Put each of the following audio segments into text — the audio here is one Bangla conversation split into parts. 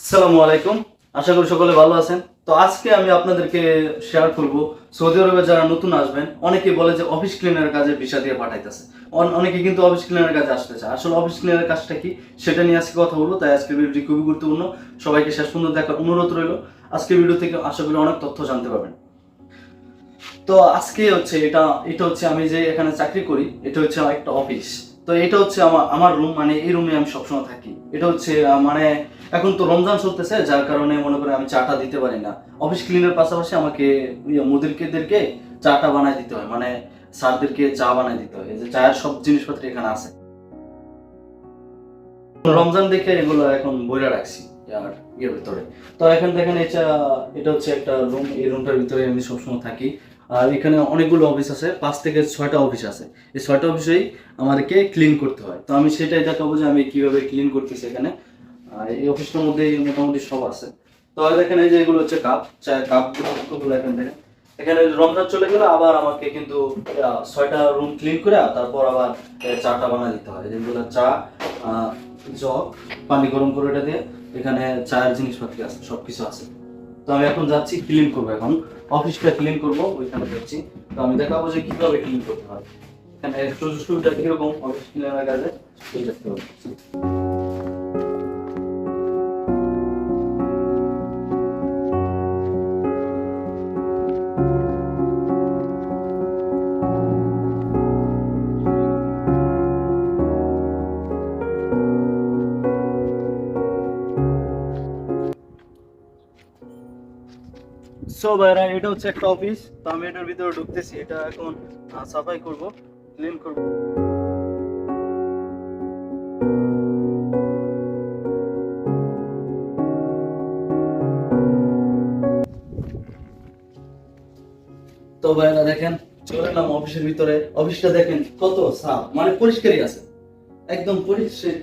আসসালামু আলাইকুম। আশা করি সকলে ভালো আছেন। তো আজকে আমি আপনাদেরকে শেয়ার করব সৌদি আরবে যারা নতুন আসবেন, অনেকেই বলে যে অফিস ক্লিনারের কাজে ভিসা দিয়ে পাঠাইতেছে। অনেকে কিন্তু অফিস ক্লিনারের কাজে আসতে চায়। আসলে অফিস ক্লিনারের কাজটা কি সেটা নিয়ে আজকে কথা বলবো। তাই আজকের ভিডিওটি খুবই গুরুত্বপূর্ণ। সবাইকে শেষ পর্যন্ত দেখার অনুরোধ রইল। আজকের ভিডিও থেকে আশা করি অনেক তথ্য জানতে পারবেন। তো আজকে হচ্ছে এটা হচ্ছে আমি যে এখানে চাকরি করি, এটা হচ্ছে আমার একটা অফিস। তো এটা হচ্ছে আমার রুম, মানে এই রুমে আমি সবসময় থাকি। এটা হচ্ছে মানে এখন তো রমজান চলতেছে, যার কারণে মনে করে আমি চাটা দিতে পারি না। অফিস ক্লিনের পাশাপাশি আমাকে মুদিরদেরকে চাটা বানায় দিতে হয়, মানে স্যারদেরকে চা বানায় দিতে হয়। এই যে চায়ের সব জিনিসপত্র এখানে আছে। রমজান দেখে এগুলো এখন বইরা রাখছি আর ইয়ের ভিতরে। তো এখন দেখেন এটা হচ্ছে একটা রুম। এই রুমটার ভিতরে আমি সবসময় থাকি। আর এখানে অনেকগুলো অফিস আছে, 5 থেকে 6টা অফিস আছে। এই 6টা অফিসেই আমাদেরকে ক্লিন করতে হয়। তো আমি সেটাই দেখাবো যে আমি কিভাবে ক্লিন করতেছি এখানে। আর এই অফিসটার মধ্যে মোটামুটি সব আছে। তো দেখেন এই যে এগুলো হচ্ছে কাপ, চায়ের কাপগুলো এখানে দেখেন। এখানে রমজান চলে গেলে আবার আমাকে কিন্তু 6টা রুম ক্লিন করে তারপর আবার চাটা বানিয়ে দিতে হয়। যেগুলো চা, জগ, পানি গরম করে এটা দিয়ে এখানে চায়ের জিনিসপত্র আছে, সবকিছু আছে। তো আমি এখন যাচ্ছি ক্লিন করবো, এখন অফিসটা ক্লিন করবো, ওইখানে যাচ্ছি। তো আমি দেখাবো যে কিভাবে ক্লিন করতে হয়। এখানে সুবিধা কিরকম অফিস ক্লিনের কাজে দেখতে হবে। সো ভাইরা, এটা হচ্ছে একটা অফিস। তো আমি এটার ভিতরে ঢুকতেছি, এটা এখন সাফাই করব, ক্লিন করব। তো ভাইরা দেখেন, চলে এলাম অফিসের ভিতরে। অফিসটা দেখেন কত সাফ, মানে পরিষ্কারই আছে, একদম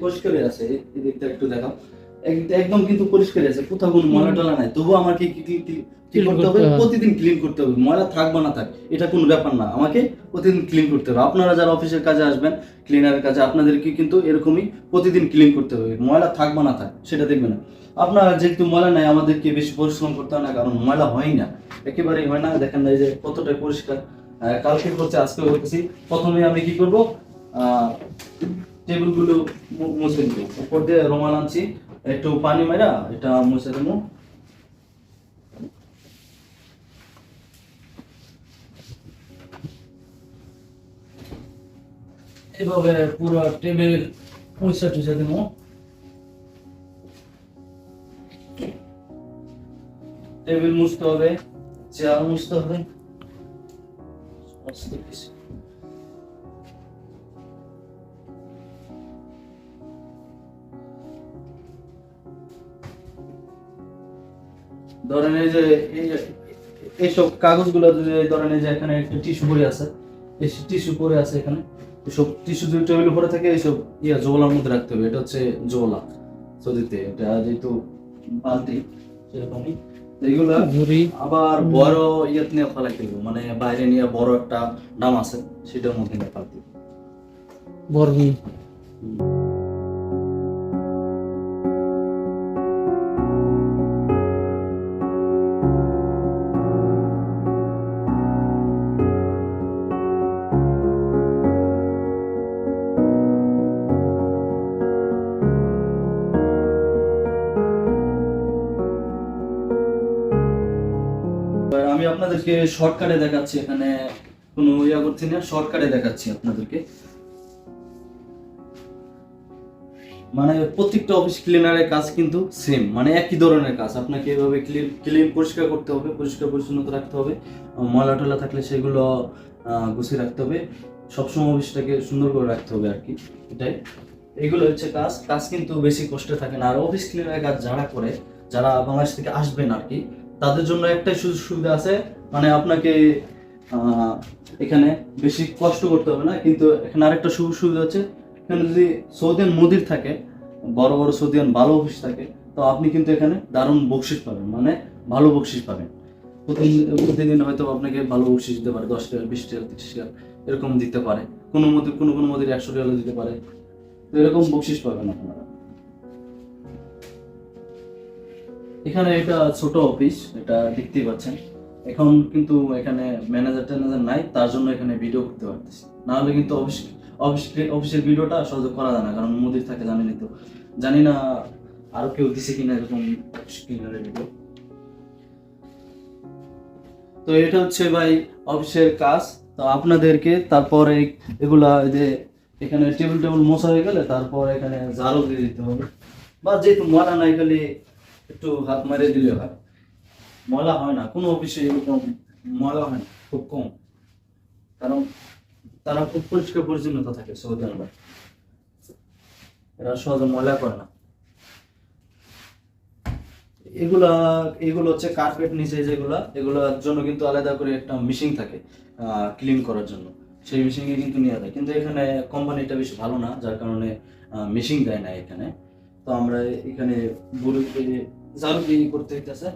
পরিষ্কারই আছে। এই দিকটা একটু দেখাও, একদম কিন্তু পরিষ্কারই আছে, কোথাও কোনো ময়লা টলা নাই। তবুও আমাকে কি করতে হবে? প্রতিদিন ক্লিন করতে হবে। ময়লা থাক বা না থাক এটা কোনো ব্যাপার না, আমাকে প্রতিদিন ক্লিন করতে হবে। আপনারা যারা অফিসের কাজে আসবেন, ক্লিনারের কাজে, আপনাদেরকে কিন্তু এরকমই প্রতিদিন ক্লিন করতে হবে। ময়লা থাক বা না থাক সেটা দেখবেন না। আপনারা যেহেতু ময়লা নাই, আমাদেরকে বেশি পরিশ্রম করতে হয় না, কারণ ময়লা হয় না, একেবারেই হয় না। দেখেন এই যে কতটা পরিষ্কার। কালকে করছে, আজকে করতেছি। প্রথমে আমি কি করব, টেবিলগুলো মুছে দিব। উপর দিয়ে রুমাল আনছি, একটু পানি মাইরা এটা মুছে দেবো। এভাবে পুরো টেবিল মুছে টুছে দেবো। টেবিল মুছতে হবে, চেয়ার মুছতে হবে, সমস্ত কিছু। ধরেন এই যে এইসব কাগজগুলো, যদি ধরেন এই যে এখানে একটা টিস্যু পড়ে আছে, এই টিস্যু পড়ে আছে এখানে, এসব টিস্যু যদি টেবিল উপরে থাকে, এইসব জোলার মধ্যে রাখতে হবে। এটা হচ্ছে জোলা সৌদিতে, এটা যেহেতু বালতি সেরকমই। এইগুলা আবার বড় নিয়ে ফেলাই ফেলবো, মানে বাইরে নিয়ে বড় একটা ডাম আছে, সেটার মধ্যে নিয়ে ফেলতে বড়। আমি আপনাদেরকে শর্টকাটে দেখাচ্ছি, এখানে কোনো করছি না, শর্টকাটে দেখাচ্ছি আপনাদেরকে। মানে প্রত্যেকটা অফিস ক্লিনারের কাজ কিন্তু সেম, মানে একই ধরনের কাজ। আপনাকে এভাবে ক্লিন পরিষ্কার করতে হবে, পরিষ্কার পরিচ্ছন্নতা রাখতে হবে। ময়লা টলা থাকলে সেগুলো গুছিয়ে রাখতে হবে। সবসময় অফিসটাকে সুন্দর করে রাখতে হবে আর কি, এটাই। এগুলো হচ্ছে কাজ। কাজ কিন্তু বেশি কষ্টে থাকে না। আর অফিস ক্লিনারের কাজ যারা করে, যারা বাংলাদেশ থেকে আসবেন আর কি, তাদের জন্য একটাই সুযোগ সুবিধা আছে, মানে আপনাকে এখানে বেশি কষ্ট করতে হবে না। কিন্তু এখানে আরেকটা সুযোগ সুবিধা হচ্ছে, এখানে যদি সৌদিয়ান মুদির থাকে, বড় বড় সৌদিয়ান ভালো অফিস থাকে, তো আপনি কিন্তু এখানে দারুণ বকশিস পাবেন, মানে ভালো বকশিস পাবেন। প্রতিদিন হয়তো আপনাকে ভালো বকশিস দিতে পারে, 10 টাকা, 20 টাকা, 30 টাকা এরকম দিতে পারে। কোনো মদির 100 টাকা দিতে পারে। তো এরকম বকশিস পাবেন আপনারা। এখানে এটা ছোট অফিস, এটা দেখতেই পাচ্ছেন। এখন কিন্তু এখানে ম্যানেজার ট্যানেজার নাই, তার জন্য এখানে ভিডিও করতে পারতেছি, না হলে কিন্তু অফিসের ভিডিওটা সহজে করা যায় না, কারণ মুদির থাকে জানেনই তো। জানি না আরো কেউ দিছে কিনা এরকম অফিস ক্লিনারের ভিডিও। তো এটা হচ্ছে ভাই অফিসের কাজ। তো আপনাদেরকে তারপরে এগুলা এই যে এখানে টেবিল মোছা হয়ে গেলে তারপর এখানে ঝাড়ু দিয়ে দিতে হবে, বা যেহেতু ময়লা নাই খালি একটু হাত মারে দিলে হয়। ময়লা হয় না কোনো অফিসে, এরকম ময়লা হয় না, খুব কম, কারণ তারা খুব পরিষ্কার পরিচ্ছন্নতা থাকে সৌদি আরবে, এরা সহজে ময়লা করে না। এগুলা এগুলো হচ্ছে কার্পেট নিচে যেগুলা, এগুলোর জন্য কিন্তু আলাদা করে একটা মেশিন থাকে ক্লিন করার জন্য, সেই মেশিনে কিন্তু নেওয়া যায়, কিন্তু এখানে কোম্পানিটা বেশ ভালো না, যার কারণে মেশিন দেয় না এখানে। তো আমরা এখানে গরুকে ঝাড়ু দিয়ে করতে হইতেছে।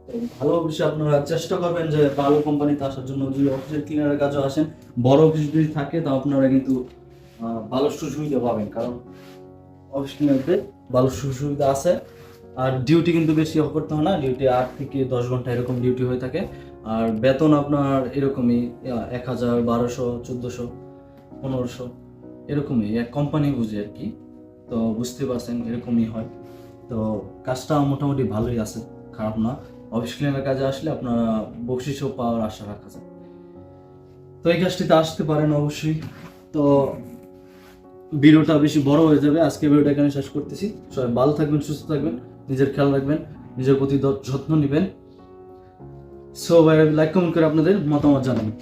তো ভালো অফিসে আপনারা চেষ্টা করবেন যে ভালো কোম্পানিতে আসার জন্য। যদি অফিসের ক্লিনারের কাজে আসেন, বড় অফিস যদি থাকে, তো আপনারা কিন্তু ভালো সুযোগ পাবেন, কারণ অফিস ক্লিনারদের ভালো সুবিধা আছে। আর ডিউটি কিন্তু বেশি করতে হয় না, ডিউটি 8 থেকে 10 ঘন্টা এরকম ডিউটি হয়ে থাকে। আর বেতন আপনার এরকমই 1000, 1200, 1400, 1500 এরকমই, এক কোম্পানি বুঝে আর কি। তো বুঝতে পারছেন এরকমই হয়। তো কাজটা মোটামুটি ভালোই আছে, খারাপ না। অফিস ক্লিনারের কাজে আসলে আপনারা বকশিসও পাওয়ার আশা রাখা যায়। তো এই কাজটিতে আসতে পারেন অবশ্যই। তো ভিডিওটা বেশি বড় হয়ে যাবে, আজকে ভিডিওটা এখানে শেষ করতেছি। সবাই ভালো থাকবেন, সুস্থ থাকবেন, নিজের খেয়াল রাখবেন, নিজের প্রতি যত্ন নেবেন। সো ভাই লাইক কমেন্ট করে আপনাদের মতামত জানাবেন।